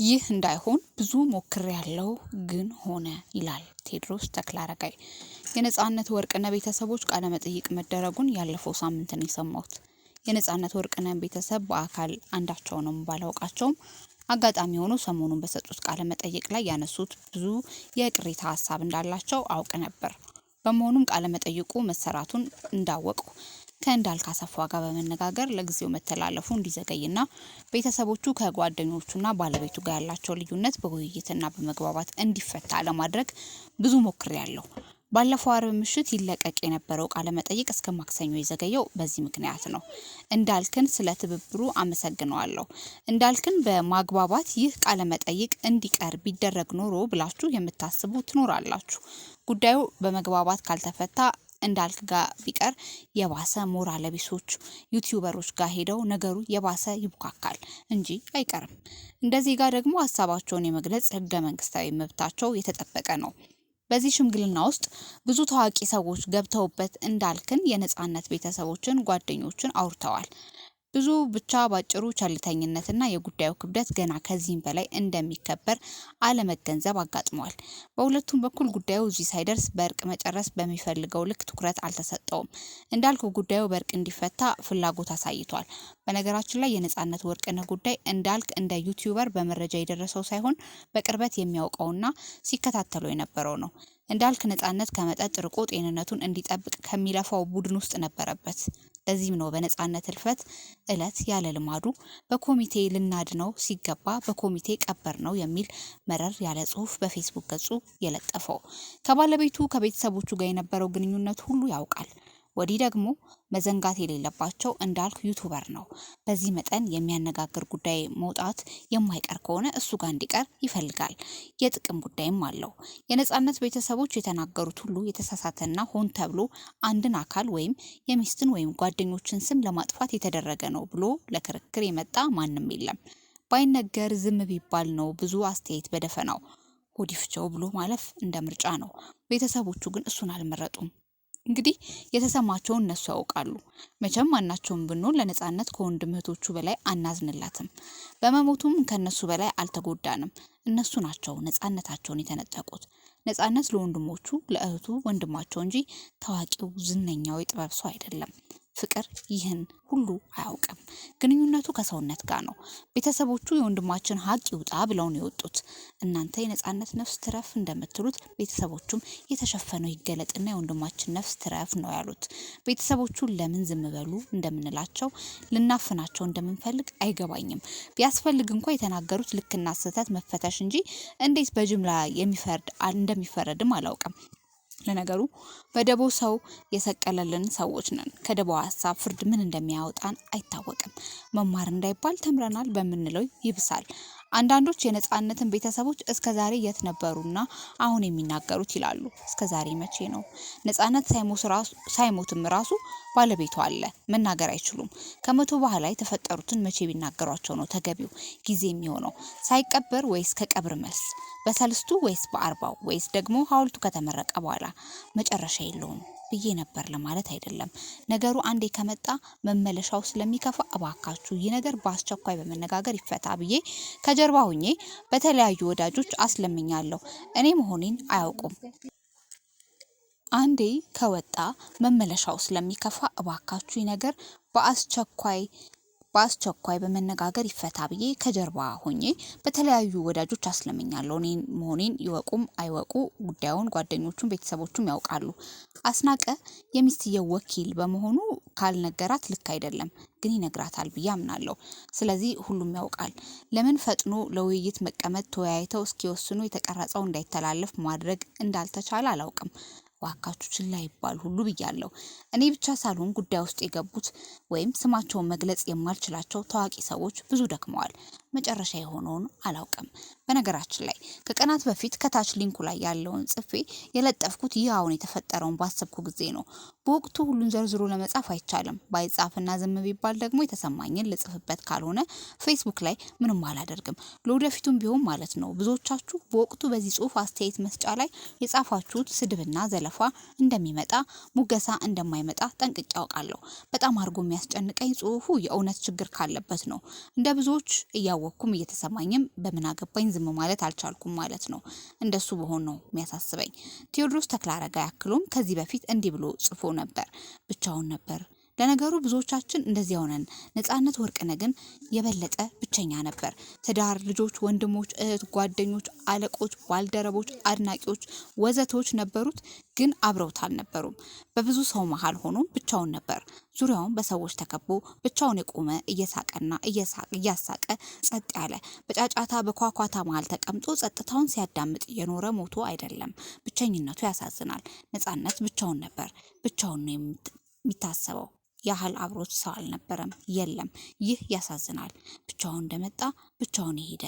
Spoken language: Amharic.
ይህ እንዳይሆን ብዙ ሞክሬያለሁ ግን ሆነ ይላል ቴዎድሮስ ተክለአረጋይ። የነጻነት ወርቅነህ ቤተሰቦች ቃለ መጠይቅ መደረጉን ያለፈው ሳምንት ነው የሰማሁት። የነጻነት ወርቅነህ ቤተሰብ በአካል አንዳቸውንም ባላውቃቸውም አጋጣሚ ሆኖ ሰሞኑን በሰጡት ቃለ መጠይቅ ላይ ያነሱት ብዙ የቅሬታ ሀሳብ እንዳላቸው አውቅ ነበር። በመሆኑም ቃለ መጠይቁ መሰራቱን እንዳወቁ ከእንዳልክ አሰፋ ጋር በመነጋገር ለጊዜው መተላለፉ እንዲዘገይና ቤተሰቦቹ ከጓደኞቹና ባለቤቱ ጋር ያላቸው ልዩነት በውይይትና በመግባባት እንዲፈታ ለማድረግ ብዙ ሞክሬያለሁ። ባለፈው አርብ ምሽት ይለቀቅ የነበረው ቃለ መጠይቅ እስከ ማክሰኞ የዘገየው በዚህ ምክንያት ነው። እንዳልክን ስለ ትብብሩ አመሰግነዋለሁ። እንዳልክን በማግባባት ይህ ቃለ መጠይቅ እንዲቀር ቢደረግ ኖሮ ብላችሁ የምታስቡ ትኖራላችሁ። ጉዳዩ በመግባባት ካልተፈታ እንዳልክ ጋር ቢቀር የባሰ ሞራል ቢሶች ዩቲዩበሮች ጋር ሄደው ነገሩ የባሰ ይቡካካል እንጂ አይቀርም። እንደዚህ ጋር ደግሞ ሀሳባቸውን የመግለጽ ህገ መንግስታዊ መብታቸው የተጠበቀ ነው። በዚህ ሽምግልና ውስጥ ብዙ ታዋቂ ሰዎች ገብተውበት እንዳልክን የነጻነት ቤተሰቦችን ጓደኞችን አውርተዋል። ብዙ ብቻ ባጭሩ ቸልተኝነትና የጉዳዩ ክብደት ገና ከዚህም በላይ እንደሚከበር አለመገንዘብ አጋጥሟል። በሁለቱም በኩል ጉዳዩ እዚህ ሳይደርስ በእርቅ መጨረስ በሚፈልገው ልክ ትኩረት አልተሰጠውም። እንዳልኩ ጉዳዩ በእርቅ እንዲፈታ ፍላጎት አሳይቷል። በነገራችን ላይ የነጻነት ወርቅነህ ጉዳይ እንዳልክ እንደ ዩቲዩበር በመረጃ የደረሰው ሳይሆን በቅርበት የሚያውቀውና ሲከታተለው የነበረው ነው። እንዳልክ ነጻነት ከመጠጥ ርቆ ጤንነቱን እንዲጠብቅ ከሚለፋው ቡድን ውስጥ ነበረበት። ለዚህም ነው በነጻነት ህልፈት እለት ያለ ልማዱ በኮሚቴ ልናድነው ሲገባ በኮሚቴ ቀበር ነው የሚል መረር ያለ ጽሁፍ በፌስቡክ ገጹ የለጠፈው። ከባለቤቱ ከቤተሰቦቹ ጋር የነበረው ግንኙነት ሁሉ ያውቃል። ወዲህ ደግሞ መዘንጋት የሌለባቸው እንዳልክ ዩቲዩበር ነው። በዚህ መጠን የሚያነጋግር ጉዳይ መውጣት የማይቀር ከሆነ እሱ ጋር እንዲቀር ይፈልጋል። የጥቅም ጉዳይም አለው። የነጻነት ቤተሰቦች የተናገሩት ሁሉ የተሳሳተና ሆን ተብሎ አንድን አካል ወይም የሚስትን ወይም ጓደኞችን ስም ለማጥፋት የተደረገ ነው ብሎ ለክርክር የመጣ ማንም የለም። ባይነገር ዝም ቢባል ነው ብዙ አስተያየት በደፈናው ሆዲፍቸው ብሎ ማለፍ እንደ ምርጫ ነው። ቤተሰቦቹ ግን እሱን አልመረጡም። እንግዲህ የተሰማቸውን እነሱ ያውቃሉ። መቼም ማናቸውም ብንሆን ለነጻነት ከወንድም እህቶቹ በላይ አናዝንላትም። በመሞቱም ከነሱ በላይ አልተጎዳንም። እነሱ ናቸው ነጻነታቸውን የተነጠቁት። ነጻነት ለወንድሞቹ ለእህቱ ወንድማቸው እንጂ ታዋቂው ዝነኛው የጥበብ ሰው አይደለም። ፍቅር ይህን ሁሉ አያውቅም። ግንኙነቱ ከሰውነት ጋር ነው። ቤተሰቦቹ የወንድማችን ሀቅ ይውጣ ብለው ነው የወጡት። እናንተ የነጻነት ነፍስ ትረፍ እንደምትሉት ቤተሰቦቹም የተሸፈነው ይገለጥና የወንድማችን ነፍስ ትረፍ ነው ያሉት። ቤተሰቦቹን ለምን ዝም በሉ እንደምንላቸው ልናፍናቸው እንደምንፈልግ አይገባኝም። ቢያስፈልግ እንኳን የተናገሩት ልክና ስህተት መፈተሽ እንጂ እንዴት በጅምላ እንደሚፈረድም አላውቅም። ለነገሩ በደቦ ሰው የሰቀለልን ሰዎች ነን። ከደቦ ሀሳብ ፍርድ ምን እንደሚያወጣን አይታወቅም። መማር እንዳይባል ተምረናል በምንለው ይብሳል። አንዳንዶች የነጻነትን ቤተሰቦች እስከዛሬ የት ነበሩና አሁን የሚናገሩት ይላሉ። እስከዛሬ መቼ ነው? ነጻነት ሳይሞትም ራሱ ባለቤቱ አለ። መናገር አይችሉም። ከመቶ በኋላ የተፈጠሩትን መቼ ቢናገሯቸው ነው ተገቢው ጊዜ የሚሆነው? ሳይቀበር ወይስ ከቀብር መልስ? በሰልስቱ ወይስ በአርባው ወይስ ደግሞ ሐውልቱ ከተመረቀ በኋላ? መጨረሻ የለውም ብዬ ነበር ለማለት አይደለም። ነገሩ አንዴ ከመጣ መመለሻው ስለሚከፋ እባካችሁ ይህ ነገር በአስቸኳይ በመነጋገር ይፈታ ብዬ ከጀርባ ሆኜ በተለያዩ ወዳጆች አስለምኛለሁ። እኔ መሆኔን አያውቁም። አንዴ ከወጣ መመለሻው ስለሚከፋ እባካችሁ ይህ ነገር በአስቸኳይ በመነጋገር ይፈታ ብዬ ከጀርባ ሆኜ በተለያዩ ወዳጆች አስለምኛለሁ። እኔ መሆኔን ይወቁም አይወቁ ጉዳዩን ጓደኞቹም ቤተሰቦቹም ያውቃሉ። አስናቀ የሚስትየው ወኪል በመሆኑ ካልነገራት ልክ አይደለም፣ ግን ይነግራታል ብዬ አምናለሁ። ስለዚህ ሁሉም ያውቃል። ለምን ፈጥኖ ለውይይት መቀመጥ ተወያይተው እስኪወስኑ የተቀረጸው እንዳይተላለፍ ማድረግ እንዳልተቻለ አላውቅም። ዋካቹ ችላ ይባል ሁሉ ብያለሁ። እኔ ብቻ ሳልሆን ጉዳይ ውስጥ የገቡት ወይም ስማቸውን መግለጽ የማልችላቸው ታዋቂ ሰዎች ብዙ ደክመዋል። መጨረሻ የሆነውን አላውቅም። በነገራችን ላይ ከቀናት በፊት ከታች ሊንኩ ላይ ያለውን ጽፌ የለጠፍኩት ይህ አሁን የተፈጠረውን ባሰብኩ ጊዜ ነው። በወቅቱ ሁሉን ዘርዝሮ ለመጻፍ አይቻልም። ባይጻፍና ዝም ቢባል ደግሞ የተሰማኝን ልጽፍበት ካልሆነ ፌስቡክ ላይ ምንም አላደርግም። ለወደፊቱም ቢሆን ማለት ነው። ብዙዎቻችሁ በወቅቱ በዚህ ጽሁፍ አስተያየት መስጫ ላይ የጻፋችሁት ስድብና ዘለፋ እንደሚመጣ፣ ሙገሳ እንደማይመጣ ጠንቅቄ አውቃለሁ። በጣም አድርጎ የሚያስጨንቀኝ ጽሁፉ የእውነት ችግር ካለበት ነው። እንደ ብዙዎች እያወቅኩም እየተሰማኝም በምን አገባኝ ዝም ማለት አልቻልኩም ማለት ነው። እንደሱ በሆን ነው የሚያሳስበኝ። ቴዎድሮስ ተክለአረጋይ አክሎም ከዚህ በፊት እንዲህ ብሎ ጽፎ ነበር። ብቻውን ነበር። ለነገሩ ብዙዎቻችን እንደዚህ ሆነን፣ ነጻነት ወርቅነህ ግን የበለጠ ብቸኛ ነበር። ትዳር፣ ልጆች፣ ወንድሞች፣ እህት፣ ጓደኞች፣ አለቆች፣ ባልደረቦች፣ አድናቂዎች ወዘቶች ነበሩት፣ ግን አብረውት አልነበሩም። በብዙ ሰው መሃል ሆኖ ብቻውን ነበር። ዙሪያውን በሰዎች ተከቦ ብቻውን የቆመ እየሳቀና እያሳቀ ጸጥ ያለ በጫጫታ በኳኳታ መሃል ተቀምጦ ጸጥታውን ሲያዳምጥ የኖረ ሞቶ አይደለም። ብቸኝነቱ ያሳዝናል። ነጻነት ብቻውን ነበር። ብቻውን ነው የሚታሰበው ያህል አብሮት ሰው አልነበረም። የለም። ይህ ያሳዝናል። ብቻውን እንደመጣ ብቻውን ሄደ።